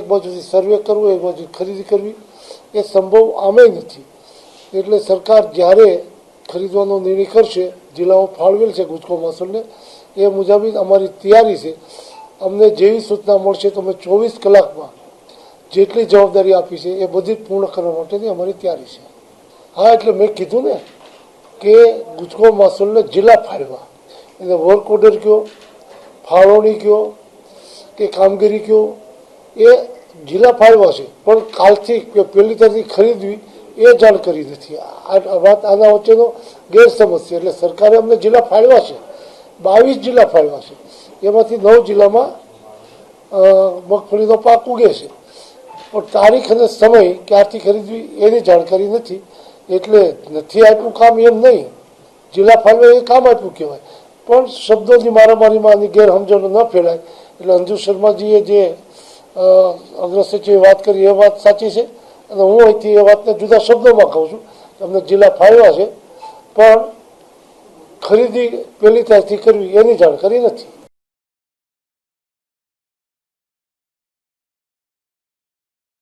એક બાજુથી સર્વે કરવું, એક બાજુ ખરીદી કરવી એ સંભવ આમે નથી. એટલે સરકાર જ્યારે ખરીદવાનો નિર્ણય કરશે, જિલ્લાઓ ફાળવેલ છે ગુજકો મહેસૂલને, એ મુજબ અમારી તૈયારી છે. અમને જેવી સૂચના મળશે તો અમે 24 કલાકમાં જેટલી જવાબદારી આપી છે એ બધી પૂર્ણ કરવા માટેની અમારી તૈયારી છે. હા, એટલે મેં કીધું ને કે ગુજકો મહેસૂલને જિલ્લા ફાળવા, એટલે વર્ક ઓર્ડર કયો, ફાળવણી કયો કે કામગીરી કયો, એ જિલ્લા ફાળવા છે. પણ કાલથી કે પહેલી તારીખથી ખરીદવી એ જાણકારી નથી. આ વાત આના વચ્ચેનો ગેરસમજ છે. એટલે સરકારે અમને જિલ્લા ફાળવા છે, 22 જિલ્લા ફાળવા છે. એમાંથી 9 જિલ્લામાં મગફળીનો પાક ઉગે છે. પણ તારીખ અને સમય ક્યારથી ખરીદવી એની જાણકારી નથી. એટલે નથી આપ્યું કામ એમ નહીં, જિલ્લા ફાળવે એ કામ આપ્યું કહેવાય. પણ શબ્દોની મારામારીમાં આની ગેરસમજણો ન ફેલાય એટલે અંજુ શર્માજીએ જે અગ્રસચિવે વાત કરી એ વાત સાચી છે. અને હું અહીંથી એ વાતને જુદા શબ્દોમાં કહું છું. અમને જિલ્લા ફાળવા છે, પણ ખરીદી પહેલી તારીખથી કરવી એની જાણકારી નથી.